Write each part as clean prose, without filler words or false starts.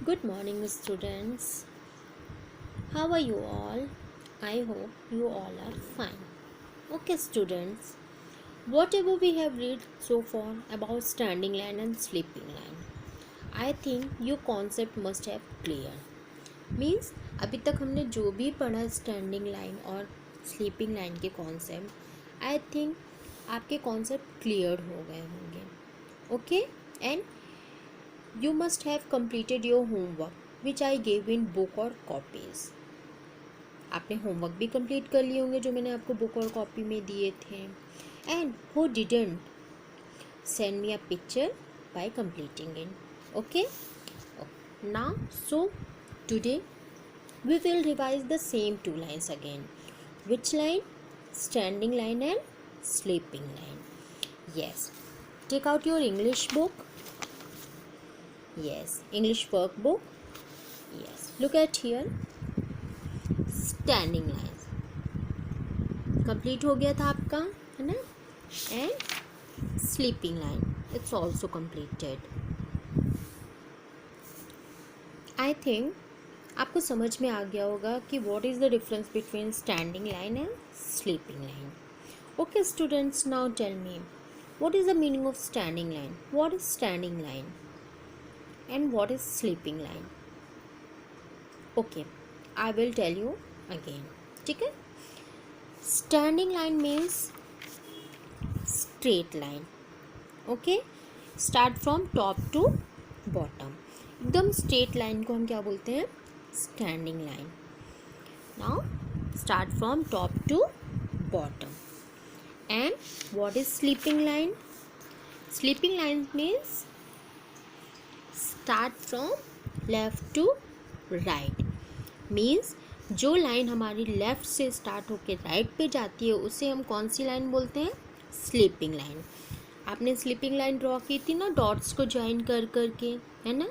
Good morning, students. How are you all? I hope you all are fine. Okay, students, whatever we have read so far about standing line and sleeping line, I think your concept must have clear. Means अभी तक हमने जो भी पढ़ा standing line और sleeping line के concept I think आपके concept clear हो गए होंगे. Okay, and you must have completed your homework which I gave in book or copies. आपने होमवर्क भी कंप्लीट कर लिए होंगे जो मैंने आपको बुक और कॉपी में दिए थे. And who didn't send me a picture bye completing it. Okay, now so today we will revise the same two lines again. Which line? Standing line and sleeping line. Yes, take out your English book. Yes, English workbook. Yes, look at here. Standing lines complete हो गया था आपका, है ना. And sleeping line it's also completed. I think आपको समझ में आ गया होगा कि what is the difference between standing line and sleeping line. Okay students, now tell me, what is the meaning of standing line? What is standing line and what is sleeping line? Okay, I will tell you again. ठीक है. Standing line means straight line. Okay, start from top to bottom. एकदम straight line को हम क्या बोलते हैं? Standing line. Now start from top to bottom. And what is sleeping line? Sleeping line means start from left to right. Means जो line हमारी left से start होकर राइट पे जाती है उसे हम कौन सी लाइन बोलते हैं? Sleeping line. आपने स्लीपिंग लाइन ड्रॉ की थी ना, डॉट्स को ज्वाइन कर करके, है ना.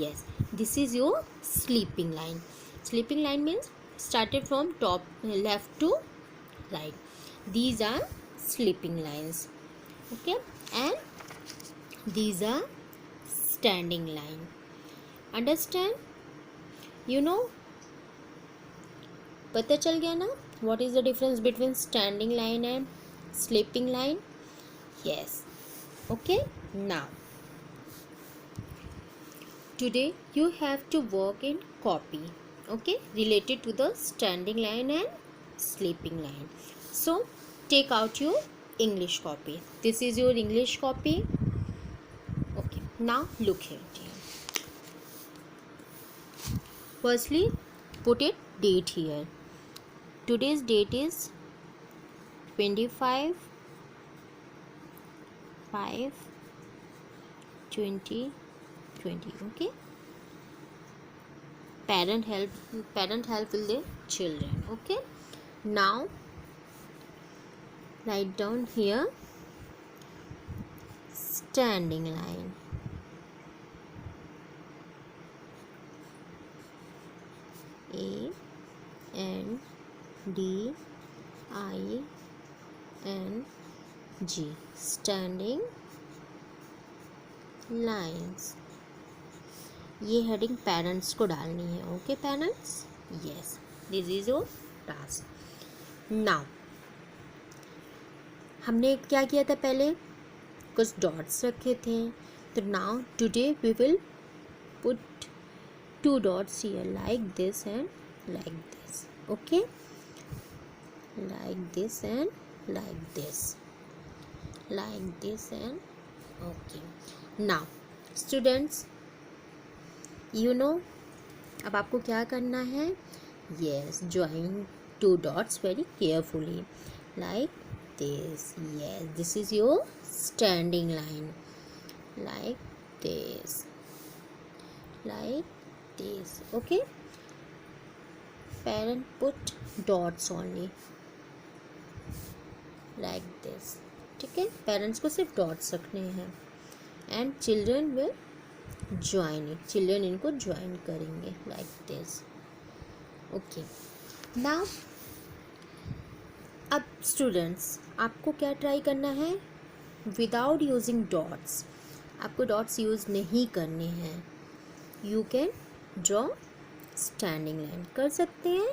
Yes, this is your sleeping line. Sleeping line means started from top left to right. These are sleeping lines. Okay, and these are standing line. Understand? You know, पता चल गया ना what is the difference between standing line and sleeping line? Yes. Okay, now today you have to work in copy, okay, related to the standing line and sleeping line. So take out your English copy. This is your English copy. Okay, now look here dear. Firstly, put it date here. Today's date is 25/5/2020. Okay. Parent help with the children. Okay. Now write down here standing line. A-N-D-I-N-G. Standing lines. ये heading parents को डालनी है. Okay parents, yes, this is your task. Now हमने क्या किया था? पहले कुछ डॉट्स रखे थे. तो now today we will put 2 dots here like this and like this. Okay, like this and like this, like this and okay. Now students, you know, अब आपको क्या करना है? Yes, join 2 dots very carefully like this. Yes, this is your standing line. Like this, like this. Okay, parent put dots only like this. ठीक है, parents को सिर्फ dots रखने हैं and children will join it. Children इनको join करेंगे like this. Okay, now अब students आपको क्या ट्राई करना है? Without using dots. आपको डॉट्स यूज़ नहीं करने हैं. You can draw standing line, कर सकते हैं.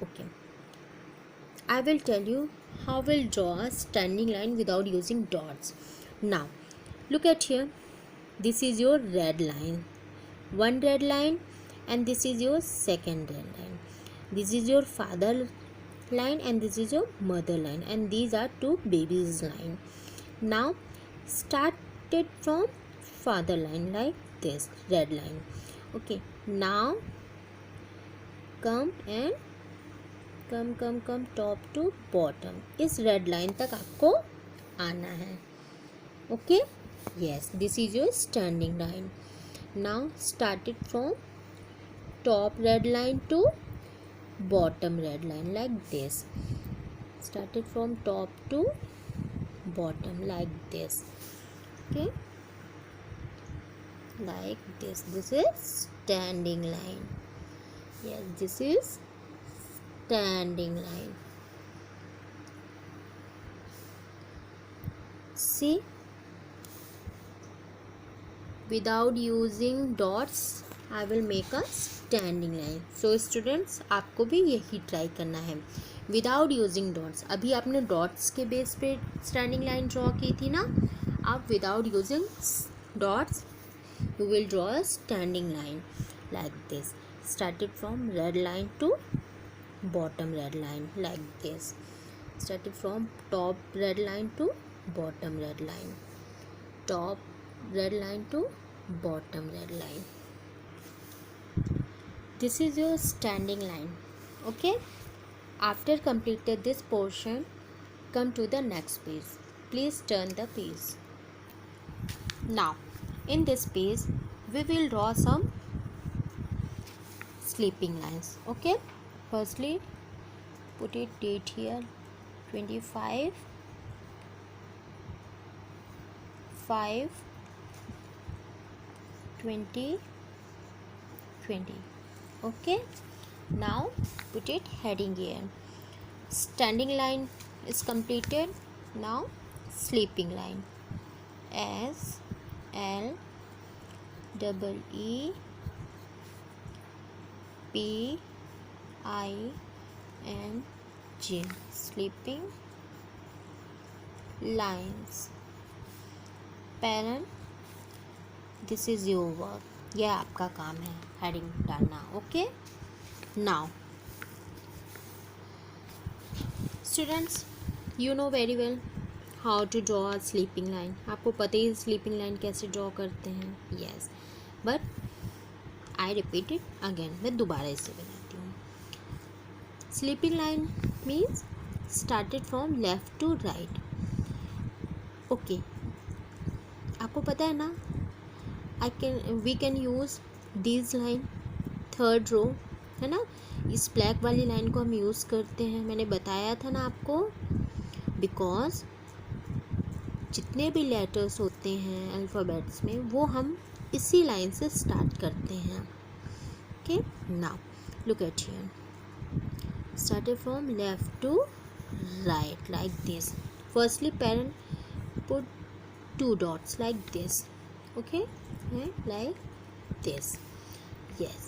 Okay, I will tell you how we'll draw a standing line without using dots. Now look at here, this is your red line, one red line, and this is your second red line. This is your father line and this is your mother line, and these are two babies line. Now start it from father line like this, red line. Okay, now come and come top to bottom, इस red line तक आपको आना है. Okay, yes, this is your standing line. Now start it from top red line to bottom red line like this. Start it from top to bottom like this. Okay, like this. This is standing line. Yes, this is standing line. See, without using dots I will make a standing line. So students, आपको भी यही try करना है without using dots. अभी आपने dots के base पे standing line draw की थी ना, आप without using dots you will draw a standing line like this. Started from red line to bottom red line like this. Started from top red line to bottom red line, top red line to bottom red line. This is your standing line. Okay, after completed this portion, come to the next page. Please turn the page. Now in this page we will draw some sleeping lines. Okay, firstly put a date here, 25 5 20 20. Okay, now put it heading here. Standing line is completed. Now sleeping line, S L E P I-N-G, sleeping lines. Parent, this is your work. यह आपका काम है heading डालना. Okay, now students, you know very well how to draw a sleeping line. आपको पता ही sleeping line कैसे draw करते हैं. Yes, but I repeat it again. मैं दोबारा इसे बनाती हूँ. Sleeping line means started from left to right. Okay, आपको पता है ना, we can use these line, third row है ना. इस ब्लैक वाली लाइन को हम यूज़ करते हैं, मैंने बताया था ना आपको, बिकॉज जितने भी लेटर्स होते हैं अल्फ़ाबेट्स में वो हम इसी लाइन से स्टार्ट करते हैं. Okay, now look at here. Started from left to right like this. Firstly, parent put two dots like this. Okay, like this. Yes,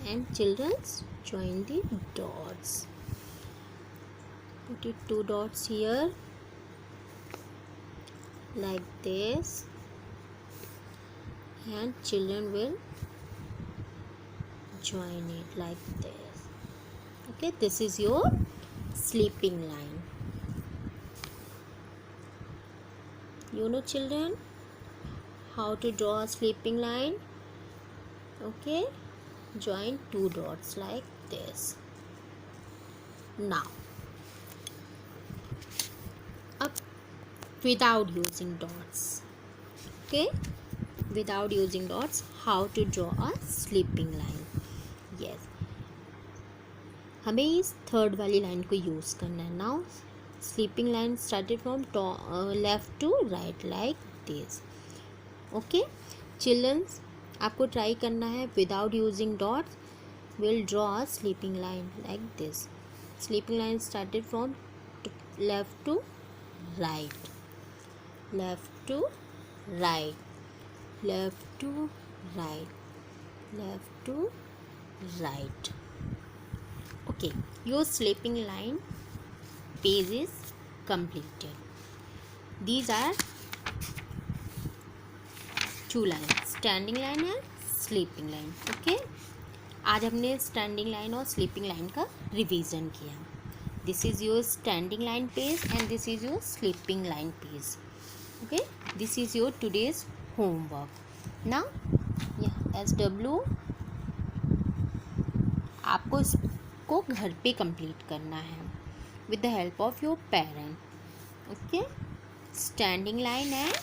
and children join the dots. Put it two dots here like this, and children will join it like this. Okay, this is your sleeping line. You know children how to draw a sleeping line. Okay, join two dots like this. Now up without using dots. Okay, without using dots, how to draw a sleeping line. Yes, हमें इस third वाली line को use करना है. Now sleeping line started from left to right like this. Okay childrens, आपको try करना है without using dots. Will draw a sleeping line like this. Sleeping line started from left to right, left to right. left to right, left to right. Okay, your sleeping line page is completed. These are two lines, standing line है, sleeping line. Okay, आज हमने standing line और sleeping line का revision किया. This is your standing line page and this is your sleeping line page. Okay, this is your today's homework. Now SW आपको इसको घर पे कंप्लीट करना है with the help of your parent. Okay, standing line and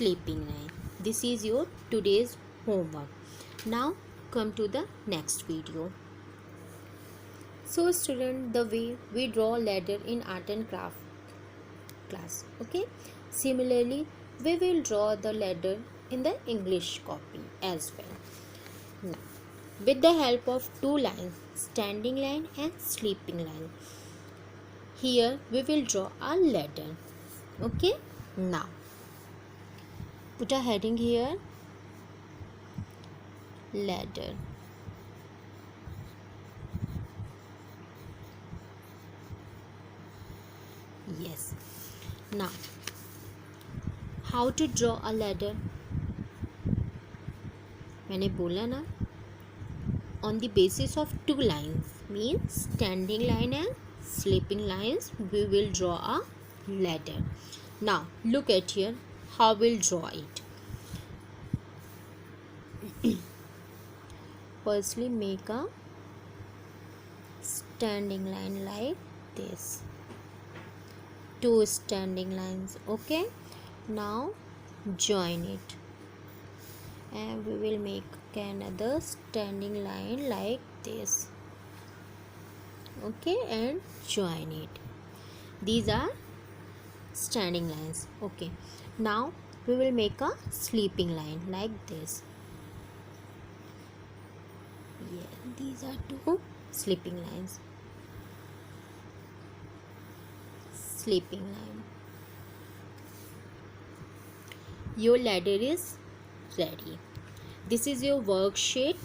sleeping line. This is your today's homework. Now come to the next video. So student, the way we draw ladder in art and craft class. Okay, similarly we will draw the ladder in the English copy as well. Now, with the help of two lines, standing line and sleeping line, here we will draw a ladder. Okay, now put a heading here, ladder. Yes. Now, how to draw a ladder? मैंने बोला ना, on the basis of two lines, means standing line and sleeping lines, we will draw a ladder. Now, look at here. How we'll draw it. Firstly, make a standing line like this. Two standing lines. Okay. Now join it, and we will make another standing line like this. Okay, and join it. These are standing lines. Okay, now we will make a sleeping line like this. Yeah, these are two sleeping lines. Sleeping line. Your ladder is ready. This is your worksheet.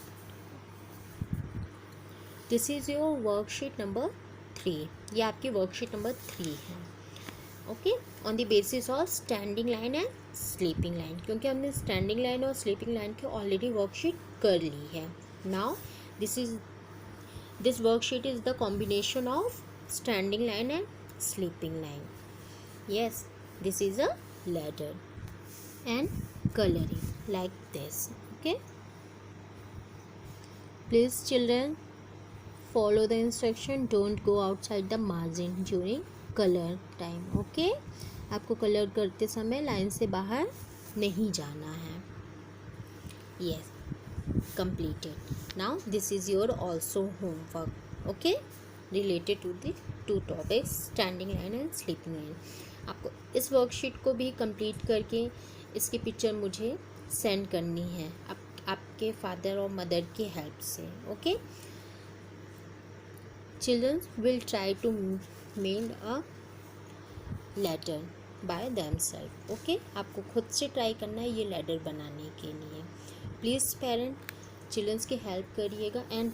This is your worksheet number 3. ये आपकी worksheet number 3 है. Okay, on the basis of standing line and sleeping line, क्योंकि हमने standing line और sleeping line की already worksheet कर ली है. Now this worksheet is the combination of standing line and sleeping line. Yes, this is a ladder and coloring like this. Okay, please children, follow the instruction. Don't go outside the margin during colour time. Okay, आपको colour करते समय line से बाहर नहीं जाना है. Yes, completed. Now this is your also homework. Okay, related to the two topics, standing line and sleeping line. आपको इस वर्कशीट को भी कंप्लीट करके इसकी पिक्चर मुझे सेंड करनी है आपके फादर और मदर की हेल्प से. Okay, children will try to make a ladder by themselves. Okay, आपको खुद से ट्राई करना है ये लैडर बनाने के लिए. प्लीज़ पेरेंट चिल्ड्रंस की हेल्प करिएगा and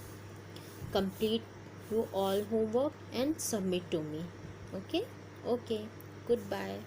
complete you all homework and submit to me. Okay, good bye.